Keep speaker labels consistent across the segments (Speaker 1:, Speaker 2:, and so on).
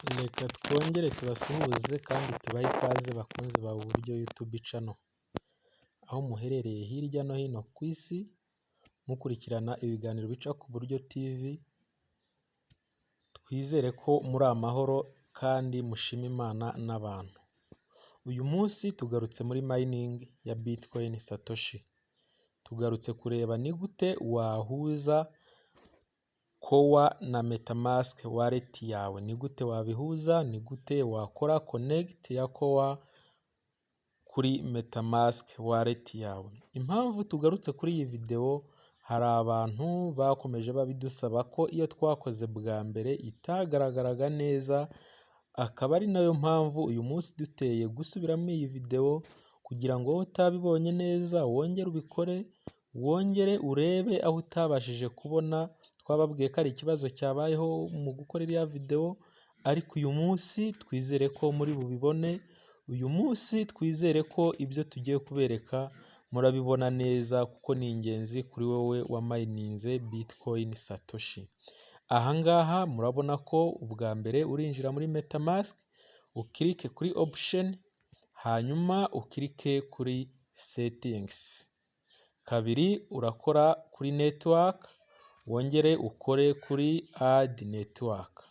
Speaker 1: Reka twongere tubasuhuze kandi tubahe ikaze bakunzi ba Uburyo YouTube Channel, aho muherereye hirya no hino ku isi mukurikirana ibiganiro bica ku Buryo TV. Twizere ko muri amahoro kandi mushima Imana n'abantu. Uyu munsi tugarutse muri mining ya Bitcoin Satoshi. Tugarutse kureba ni gute wahuza Core na Metamask Wallet yawe, ni gute wabihuza, ni gute wakora connect ya Core kuri Metamask Wallet yawe. Impamvu tugarutse kuri iyi video, hari abantu bakomeje babidusaba ko iyo twakoze bwa mbere itagaragaraga neza, akaba ari nayo mpamvu uyu munsi duteye gusubiramo iyi video kugira ngo utabibonye neza wongere ubikore, wongere urebe aho utabashije kubona. Twababwiye ko ari ikibazo cyabayeho mu gukora iriya video, ariko uyu munsi twizere ko muri bubibone. Uyu munsi twizere ko ibyo tugiye kubereka murabibona neza, kuko ni ingenzi kuri wowe wamayininze Bitcoin Satoshi. Ahangaha murabona ko ubwa mbere urinjira muri Metamask, ukirike kuri option, hanyuma ukirike kuri settings. Kabiri urakora kuri network, wongere ukore kuri add network.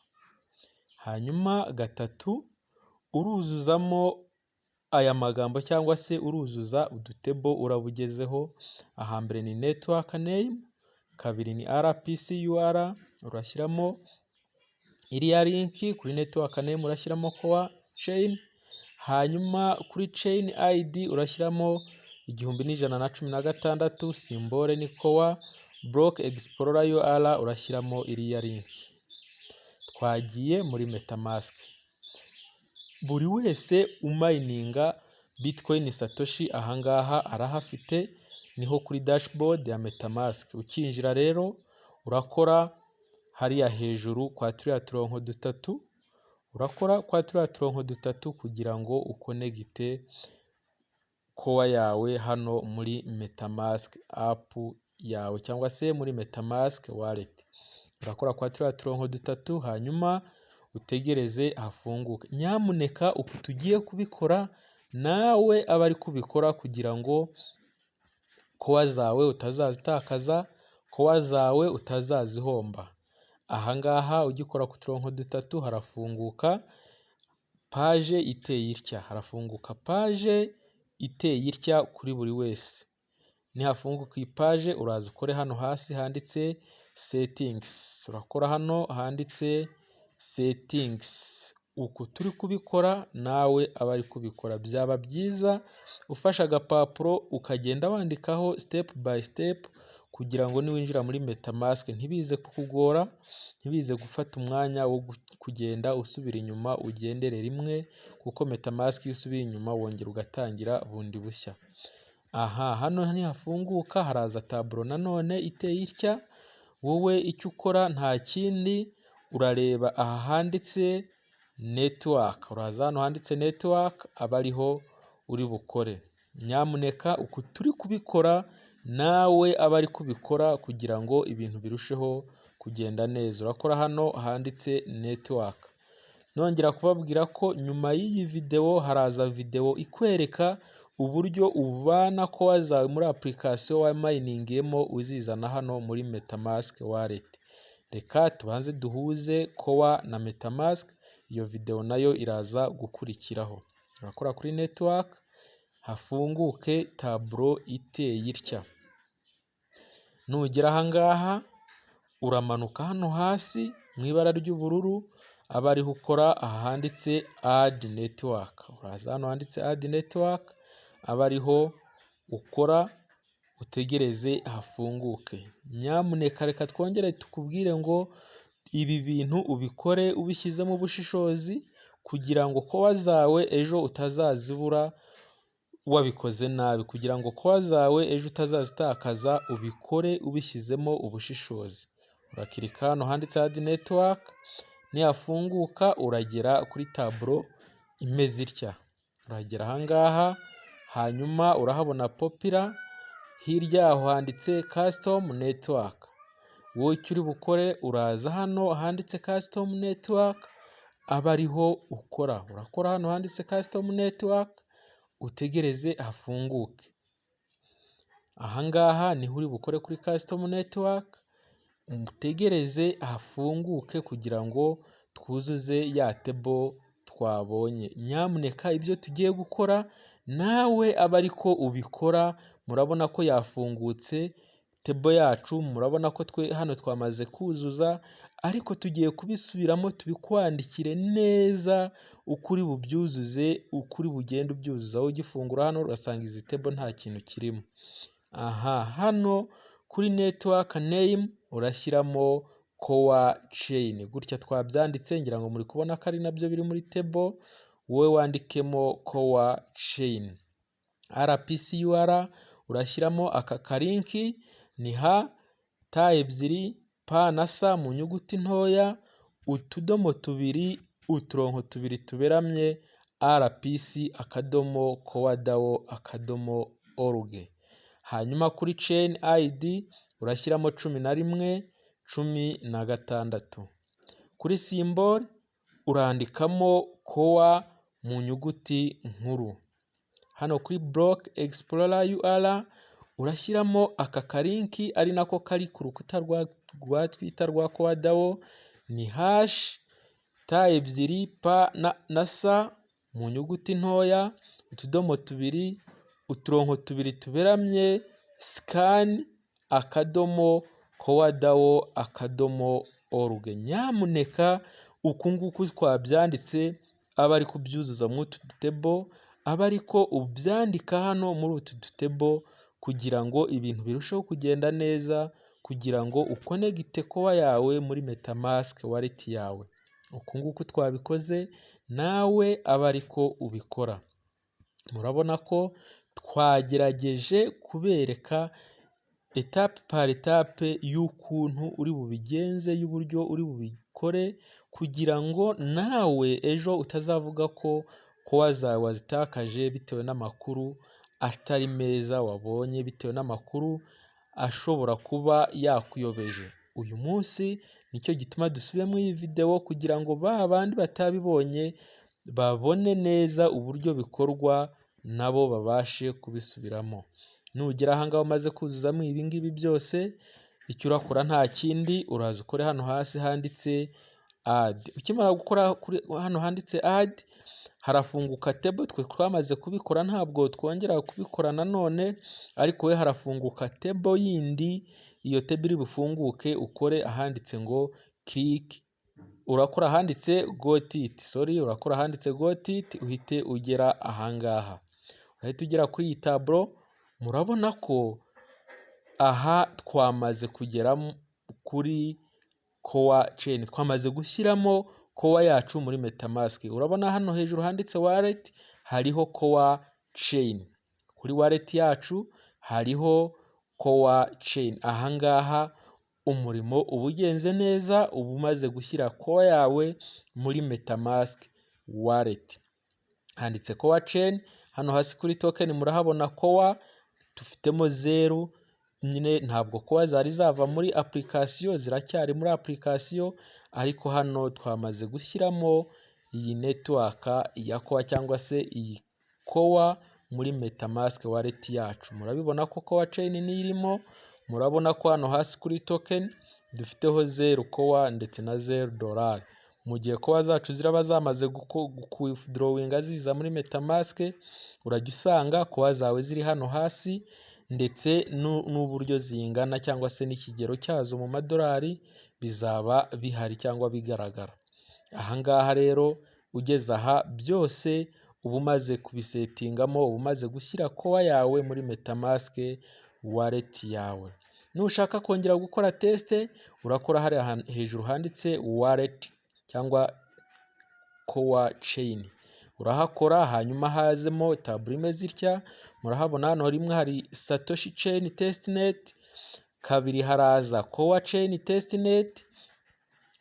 Speaker 1: Hanyuma gatatu uruzuzamo aya magambo cyangwa se uruzuza udutebo urabugezeho. Ahambere ni network name, kabiri ni RPC URL, urashyiramo iriya link. Kuri network name urashyiramo Core chain, hanyuma kuri chain ID urashyiramo 1116, symbole ni Core, block explorer URL urashyiramo iriya link. Twagiye muri Metamask. Buri wese umayininga Bitcoin Satoshi ahangaha arahafite, niho kuri dashboard ya Metamask. Ukinjira rero urakora hariya hejuru kwa turiya turongo dutatu, urakora kwa turiya turongo dutatu kugira ngo ukonegite Core yawe hano muri Metamask app yawe cyangwa se muri Metamask Wallet. Urakora kwa turiya turongo dutatu, hanyuma utegereze hafunguke. Nyamuneka uku tugiye kubikora nawe aba ari kubikora kugira ngo Core zawe utazazitakaza, Core zawe utazazihomba. Ahangaha ugikora ku turongo dutatu harafunguka page iteye itya, harafunguka page iteye itya kuri buri wese. Nihafunguka iyi page uraza ukore hano hasi handitse settings, urakora hano handitse settings. Uku turi kubikora nawe aba ari kubikora. Byaba byiza ufashe agapapuro ukagenda wandikaho step by step kugira ngo niwinjira muri Metamask ntibize kukugora, ntibize gufata umwanya wo kugenda usubira inyuma ugendere rimwe, kuko Metamask iyo usubiye inyuma wongera ugatangira bundi bushya. Aha, hano nihafunguka haraza taburo nanone iteye itya. Wowe icyo ukora nta kindi, urareba aha handitse network, uraza hano handitse network aba ariho uri bukore. Nyamuneka uku turi kubikora nawe aba ari kubikora kugira ngo ibintu birusheho kugenda neza. Urakora hano handitse network. Nongera kubabwira ko nyuma y'iyi video haraza video ikwereka uburyo uvana Core zawe muri application wa miningemo uzizana hano muri Metamask Wallet. Reka tubanze duhuze Core na Metamask, iyo video nayo iraza gukurikiraho. Urakora kuri network, hafunguke taburo iteye itya. Nugera ahangaha uramanuka hano hasi mu ibara ry'ubururu, aba ariho ukora aha handitse add network. Uraza hano handitse add network, aba ariho ukora utegereze hafunguke. Nyamuneka reka twongere tukubwire ngo ibi bintu ubikore ubishyizemo ubushishozi kugira ngo Core zawe ejo utazazibura wabikoze nabi, kugira ngo Core zawe ejo utazazitakaza ubikore ubishyizemo ubushishozi. Urakirika hano handitse add network, nihafunguka uragera kuri taburo imeze itya. Uragera ahangaha, hanyuma urahabona popular, hirya yaho handitse custom network. Wowe icyo uri bukore uraza hano handitse custom network, aba ariho ukora. Urakora hano handitse custom network, utegereze hafunguke. Ahangaha niho uri bukore kuri custom network, utegereze hafunguke kugira ngo twuzuze ya table twabonye. Nyamuneka ibyo tugiye gukora nawe aba ariko ubikora. Murabona ko yafungutse table yacu, murabona ko hano twamaze kuzuza, ariko tugiye kubisubiramo tubikwandikire neza ukuri bubyuzuze, ukuri bugenda ubyuzuza. Aho ugifungura hano urasanga izi table nta kintu kirimo. Hano kuri network name urashyiramo core chain, gutya twabyanditse, ngira ngo muri kubona ko ari nabyo biri muri table. Wowe wandikemo core chain. RPCUR urashyiramo aka kalinki, ni ta ebyiri pa na sa mu nyuguti ntoya, utudomo tubiri, uturongo tubiri tuberamye, RPC akadomo coreDAO.org. Hanyuma kuri chain ID urashyiramo 11 16. Kuri symbol urandikamo core mu nyuguti nkuru. Hano kuri block explorer UR urashyiramo aka kalinki, ari nako kari ku rukuta rwa Twitter rwa coreDAO, ni hash ta ebyiri pa na sa mu nyuguti ntoya, utudomo tubiri, uturongo tubiri tuberamye, scan akadomo coreDAO.org. Nyamuneka uku nguku twabyanditse aba ari kubyuzuza mu utu dutable, aba ariko ubyandika hano muri utu dutable kugira ngo ibintu birusheho kugenda neza, kugira ngo ukonegite core yawe muri Metamask Wallet yawe. Uku nguku twabikoze nawe aba ariko ubikora. Murabona ko twagerageje kubereka etape par etape y'ukuntu uri bubigenze, y'uburyo uri bubikore, kugira ngo nawe ejo utazavuga ko core zawe wazitakaje bitewe n'amakuru atari meza wabonye, bitewe n'amakuru ashobora kuba yakuyobeje. Uyu munsi nicyo gituma dusubiyemo iyi video, kugira ngo bandi batabibonye babone neza uburyo bikorwa, nabo babashe kubisubiramo. Nugera ahangaha umaze kuzuzamo ibi ngibi byose, icyo urakora nta kindi, uraza ukore hano hasi handitse add. Ukimara gukora hano handitse add, harafunguka table. Twe twamaze kubikora, ntabwo twongera kubikora nanone, ariko we harafunguka table yindi. Iyo table iri bufunguke ukore ahanditse ngo click, urakora ahanditse got it, urakora ahanditse got it, uhite ugera ahangaha. Urahita ugera kuri iyi tableau. Murabona ko aha twamaze kugera kuri core chain, twamaze gushyiramo core yacu muri Metamask. Urabona hano hejuru handitse wallet, hariho core chain. Kuri wallet yacu hariho core chain. Ahangaha umurimo uba ugenze neza, uba umaze gushyira core yawe muri Metamask Wallet. Handitse core chain. Hano hasi kuri token murahabona core, dufitemo 0. Nyine ntabwo core zari zava muri application, ziracyari muri application, ariko hano twamaze gushyiramo iyi network ya core, cyangwa se iyi core muri Metamask Wallet yacu. Murabibona ko core chain ni irimo. Murabona ko hano hasi kuri token dufiteho 0 core ndetse na $0. Mu gihe core zacu ziraba zamaze withdrawinga ziza muri Metamask, urajya usanga core zawe ziri hano hasi, ndetse n'uburyo zingana cyangwa se n'ikigero cyazo mu madolari bizaba bihari cyangwa bigaragara. Ahangaha rero ugeze aha byose uba umaze kubisetingamo, uba umaze gushyira core yawe muri Metamask Wallet yawe. Nushaka kongera gukora test, urakora hariya hejuru handitse wallet cyangwa core chain, urahakora, hanyuma hazemo tableau imeze itya. Murahabona hano rimwe hari Satoshi chain testnet, kabiri haraza core chain testnet,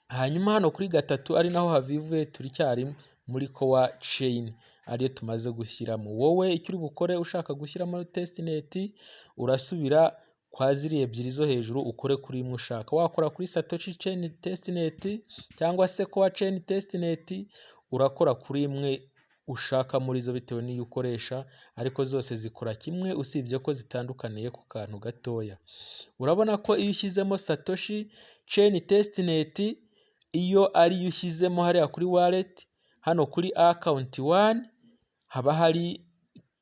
Speaker 1: hanyuma hano kuri gatatu ari naho havivuye turicyari muri core chain ariyo tumaze gushyiramo. Wowe icyo uri bukore ushaka gushyiramo testnet, urasubira kwa ziriya ebyiri zo hejuru ukore kuri imwe ushaka. Wakora kuri Satoshi chain testnet cyangwa se Core chain testnet, urakora kuri imwe ushaka muri zo bitewe n'iyo ukoresha, ariko zose zikora kimwe usibye ko zitandukaniye ku kantu gatoya. Urabona ko iyo ushyizemo Satoshi chain testnet, iyo ariyo ushyizemo hariya kuri wallet, hano kuri account 1 haba hari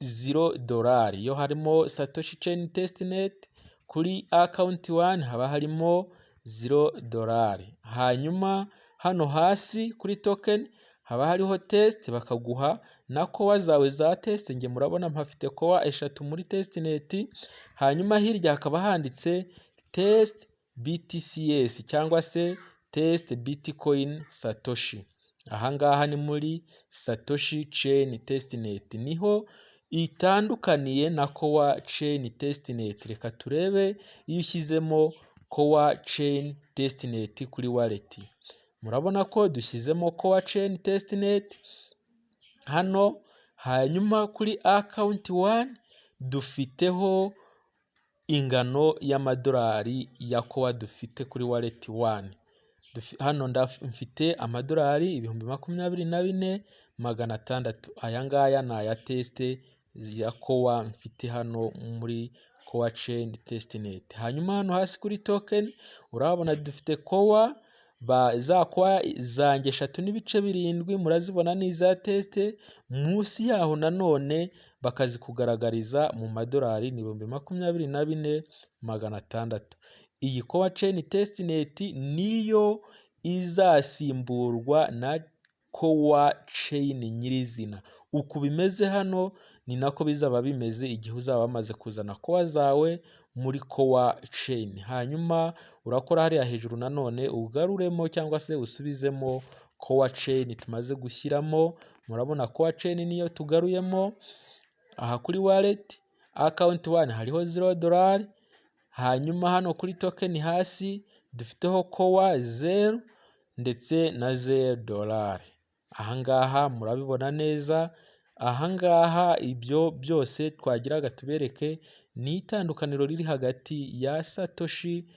Speaker 1: $0. Iyo harimo Satoshi chain testnet kuri account 1 haba harimo $0. Hanyuma hano hasi kuri token haba hariho test, bakaguha na core zawe za test. Nge murabona mpafite core 3 muri testnet. Hanyuma hirya hakaba handitse test BTCS cyangwa se test Bitcoin Satoshi. Ahangaha ni muri Satoshi chain testnet, niho itandukaniye na Core chain testnet. Reka turebe iyo ushyizemo Core chain testnet kuri wallet. Murabona ko dushyizemo Core chain testnet hano, hanyuma kuri account 1 dufiteho ingano y'amadolari ya Core dufite kuri wallet 1. Hano mfite amadolari 24,600. Aya ngaya ni aya teste ya Core mfite hano muri Core chain testnet. Hanyuma hano hasi kuri token urabona dufite Core za Core zanjye 3.7, murazibona ni za teste. Munsi yaho nanone bakazikugaragariza mu madolari 24,600. Iyi Core chain testnet niyo izasimburwa na Core chain nyirizina. Uku bimeze hano ni nako bizaba bimeze igihe uzaba wamaze kuzana Core zawe muri Core chain. Hanyuma urakora hariya hejuru nanone ugaruremo cyangwa se usubizemo Core chain tumaze gushyiramo. Murabona Core chain niyo tugaruyemo. Aha kuri wallet account 1 hariho $0. Hanyuma hano kuri token hasi dufiteho Core 0 ndetse na $0. Ahangaha murabibona neza. Ahangaha ibyo byose twagiraga tubereke ni itandukaniro riri hagati ya Satoshi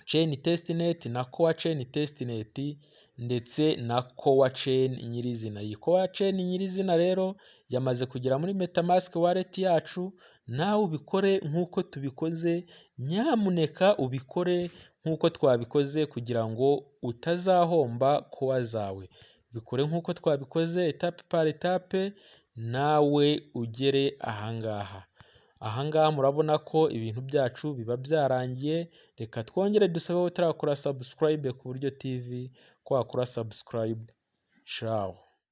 Speaker 1: chain testnet na Core chain testnet ndetse na Core chain nyirizina. Iyi Core chain nyirizina rero yamaze kugera muri Metamask Wallet yacu. Nawe ubikore nk'uko tubikoze, nyamuneka ubikore nk'uko twabikoze kugira ngo utazahomba Core zawe. Bikore nk'uko twabikoze etape par etape, nawe ugere ahangaha. Ahangaha murabona ko ibintu byacu biba byarangiye. Reka twongere dusabe utarakora subscribe ku Buryo TV ko wakora subscribe. Ciao.